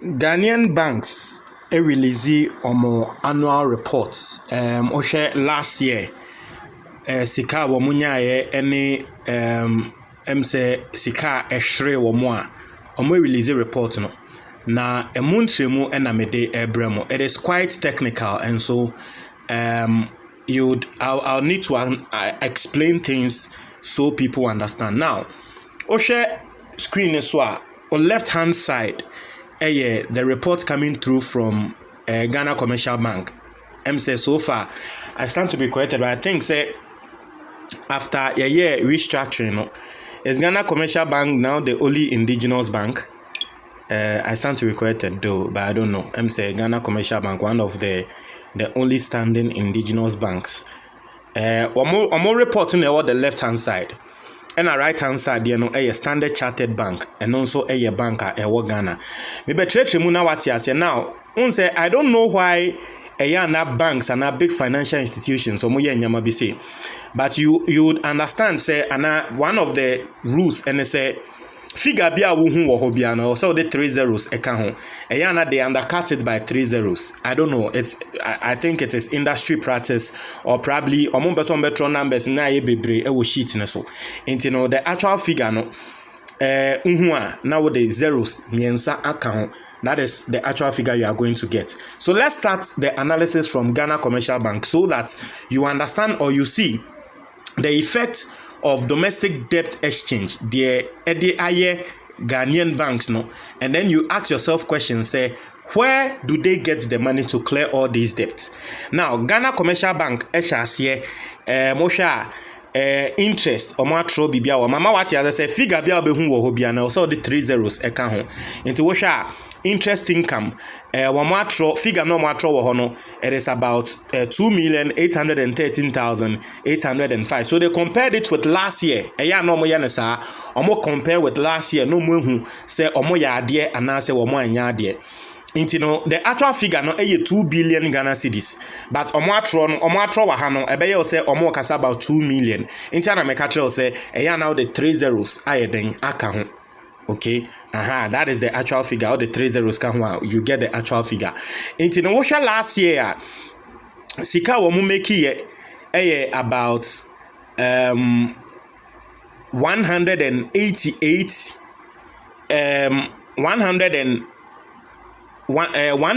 Ghanaian banks release omo annual reports. Last year, sika wamunyaye any say sika ehre wamwa. Omo release report no. Na emuntremu enamede ebremo. It is quite technical, and so I'll need to explain things so people understand. Now, Oshe screen is on left hand side. The report coming through from Ghana Commercial Bank. Say so far, I stand to be corrected, but I think say after a year restructuring, is Ghana Commercial Bank now the only indigenous bank? I stand to be corrected though, but I don't know. Say Ghana Commercial Bank, one of the only standing indigenous banks. One more reporting on the left hand side. And a right hand side, a Standard Chartered Bank, and also a banker, Ghana. Maybe trade now, say I don't know why banks and big financial institutions, but you would understand, say, one of the rules, and say, figure bia wuhu wo hobia na so the 3 zeros eka ho they undercut it by 3 zeros. I don't know, I think it is industry practice, or probably omon beso metro numbers na ye bebre e wo sheet na so enti no the actual figure no now the zeros miensa aka ho. That is the actual figure you are going to get. So let's start the analysis from Ghana Commercial Bank so that you understand or you see the effect of domestic debt exchange, the Ghanaian banks, no, and then you ask yourself questions, say, where do they get the money to clear all these debts? Now, Ghana Commercial Bank, interest or matro bibia or mama what ya say figure bia obehun wo hobia na so the 3 zeros eka ho nti wo hwa interest income wa matro figure no matro wo ho no it is about 2,813,805. So they compared it with last year no mo ya na sa omo compare with last year no mo hu say omo ya ade ana say wo mo anya ade. The actual figure no 2 billion Ghana cedis, but omo wa ha no ebe say omo kasa about 2 million. Na meka tell say now the 3 zeros ayeden aka ho. Okay, that is the actual figure. All the 3 zeros ka ho, you get the actual figure. No wo hwa last year sika wo mu make ye about 1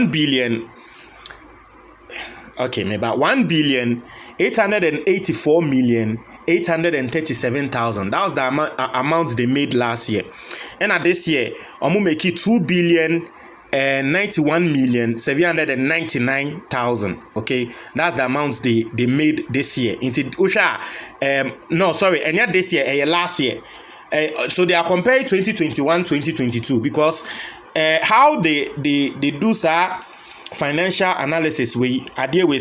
billion. Okay, maybe about 1,884,837,000. That was the amount they made last year. And at this year, I'm make it 2,091,799,000. Okay, that's the amount they made this year. No, sorry, and yet this year, last year. So they are comparing 2021, 2022 because how they do financial analysis with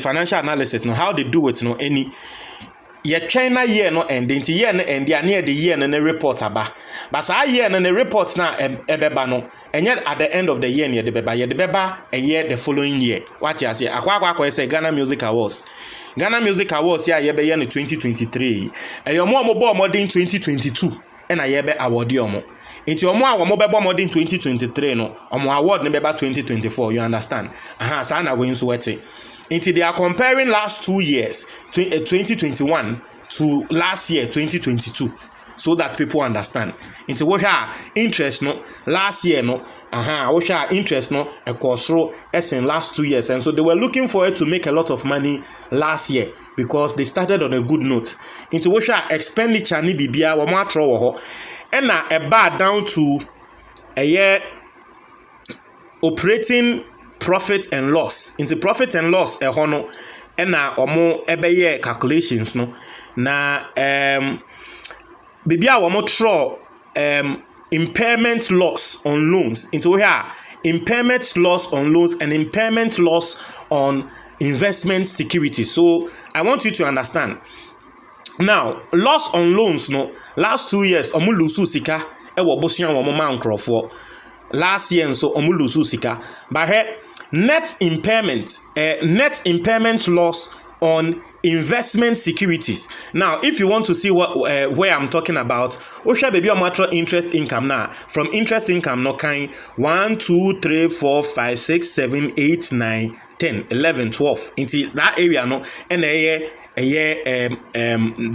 financial analysis no how they do it no any China year no ending to year and near the year and the report aba but sa year and the report na ebeba no and yet at the end of the year near the beba a year the following year what you say akwa say Ghana Music Awards ya yebe year 2023 and your more modern 2022 and a yebe award yomo. Into omo bebo more than 2023 no omo award ne beba 2024, you understand so na going sweaty into they are comparing last 2 years 2021 to last year 2022 so that people understand into what interest no last year no what interest no a cost as in last 2 years, and so they were looking for it to make a lot of money last year because they started on a good note into what expenditure ni bibia wo matro wo ho and a bar down to a year operating profit and loss. Into profit and loss a hono and omo ebe calculations no na bibia wo mo tro impairment loss on loans into here impairment loss on loans and impairment loss on investment securities. So I want you to understand now loss on loans no last 2 years omu lusu sika e wo bosia wo ma nkrofo last year so omu lusu sika but net impairment loss on investment securities. Now, if you want to see what where I'm talking about, Osha baby or matter interest income now. From interest income, no kind 1, 2, 3, 4, 5, 6, 7, 8, 9, 10, 11, 12. Into that area, no, and the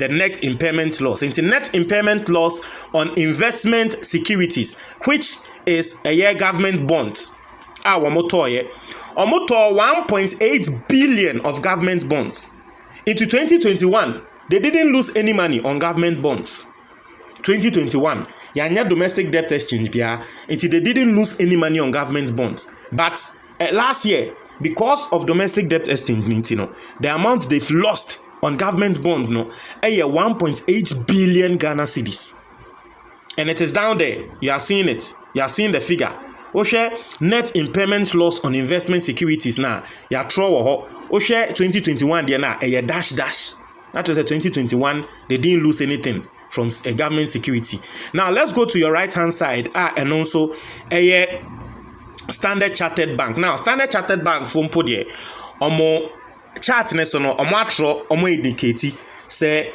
net impairment loss. Into net impairment loss on investment securities, which is a year government bonds. Omoto 1.8 billion of government bonds. Into 2021, they didn't lose any money on government bonds. 2021, yanya domestic debt exchange bia. Into they didn't lose any money on government bonds. But last year, because of domestic debt exchange, the amount they've lost on government bond, 1.8 billion Ghana cedis. And it is down there. You are seeing it. You are seeing the figure. Oshe net impairment loss on investment securities now. Ya throw Oshe 2021 there now a dash. That was a 2021. They didn't lose anything from a government security. Now let's go to your right hand side. And also a Standard Chartered Bank. Now Standard Chartered Bank from podie omo chart ne so no omo atro omo indicate say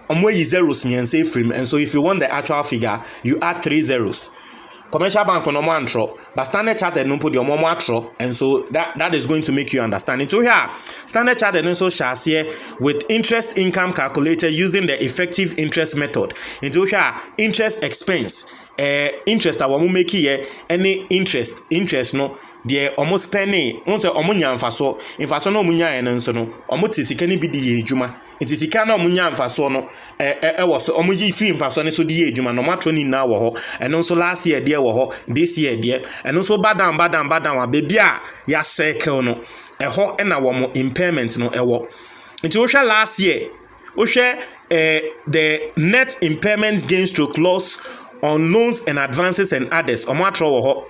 omo yi zeros nyanse frame, and so if you want the actual figure you add 3 zeros. Commercial bank for normal antro, but Standard Chartered no put your momo atro, and so that is going to make you understand it. So here, Standard Chartered also shares here with interest income calculated using the effective interest method. Into here, interest expense, interest that we make here, any interest no. The almost penny, once a omunya mfaso, mfaso no munya enenso no, omuti sikani bi di ejuma. Nti sika na omunya mfaso no, was omuji fi mfaso ne so di ejuma no matro ni na wo ho. Eno so last year there wo ho, this year there. Eno so badam wa baby a ya circle no. Eho na wo mo impairment no ewo. Nti wo hwe last year, wo hwe the net impairment gain stroke loss on loans and advances and others. Omatro wo ho.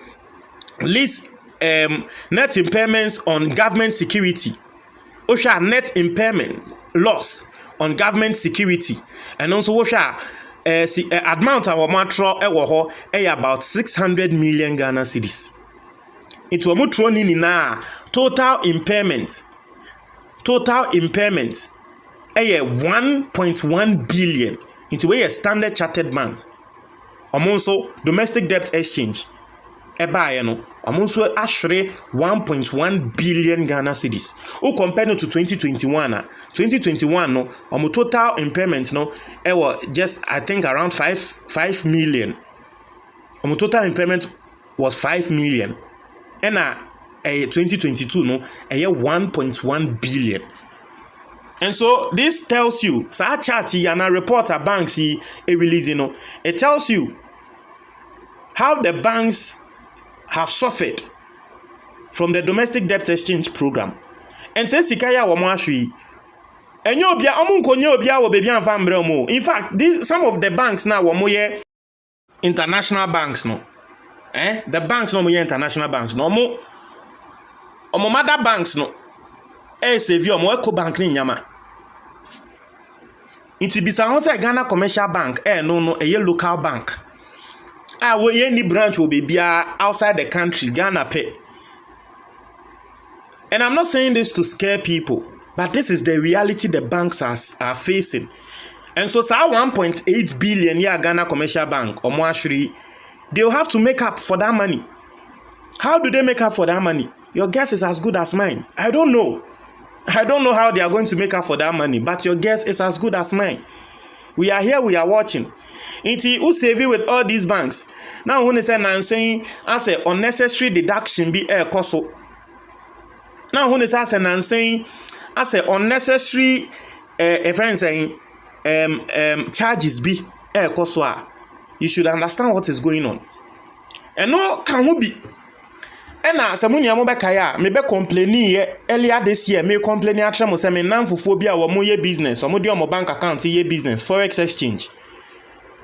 List net impairments on government security. Osha net impairment loss on government security, and also Osha amount our matro ewo about 600 million Ghana cedis. It was mutro ni na total impairment 1.1 billion into a Standard Chartered Bank. Also domestic debt exchange ebaye no amonso ahwere 1.1 billion Ghana cedis. O compare to 2021 2021 no total impairment no just I think around 5 million. Total impairment was 5 million. And 2022 no 1.1 billion. And so this tells you sa chart yana report a banks a release it tells you how the banks have suffered from the domestic debt exchange program. And says Sikaya Wamashri. And you be omunkonyo will be anfambre. In fact, some of the banks now were international banks no. The banks no more international banks no more. Mother banks no. Save your Eco Bank ni nyama. It be say Ghana Commercial Bank no a local bank. Any branch will be outside the country, Ghana pay. And I'm not saying this to scare people, but this is the reality the banks are facing. And so 1.8 billion year Ghana Commercial Bank or Mwashri, they'll have to make up for that money. How do they make up for that money? Your guess is as good as mine. I don't know how they are going to make up for that money, but your guess is as good as mine. We are here, we are watching. Inti who save you with all these banks. Now when they say saying as a unnecessary deduction be a cost. Now when they say saying as a unnecessary friend saying charges be a cost. You should understand what is going on. And no can we be. And now samuni amobekaya me be complaining earlier this year me complaining atra mo say me nanfophobia wo mo ye business or mo di omo bank account ye business forex exchange.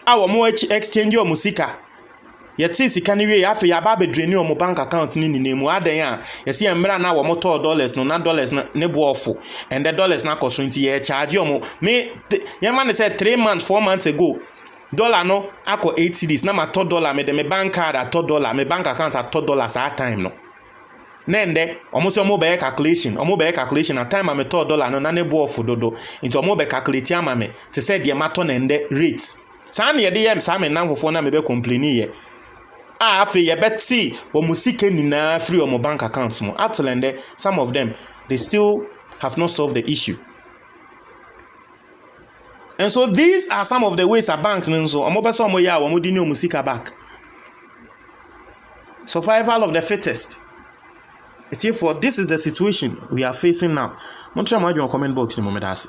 Our more exchange your musika. Yet see can we have a baby drain your bank account in the name adan. You see a mera now $more dollars no not dollars ne boafo. And the dollars now cost 20 year charge your me young man said 3 months, 4 months ago. Dollar no ako 8 cedis. Now my $3 me bank card at $3, my bank account at $3 at time no. Nende, almost your mobile calculation, or mobile calculation, a time I'm a $1 no nane bo for dodo, into a mobile calculate mame, to say the maton and the rates. Some ye DM Sam and now for na maybe complain ye. Ah, fe ye bet see, or musike nina free or more bank accounts more. Atolende, some of them, they still have not solved the issue. And so these are some of the ways that banks and so amoba some ya wa mudi no musika back. Survival of the fittest. Therefore, this is the situation we are facing now. Montreal, my comment box in moment.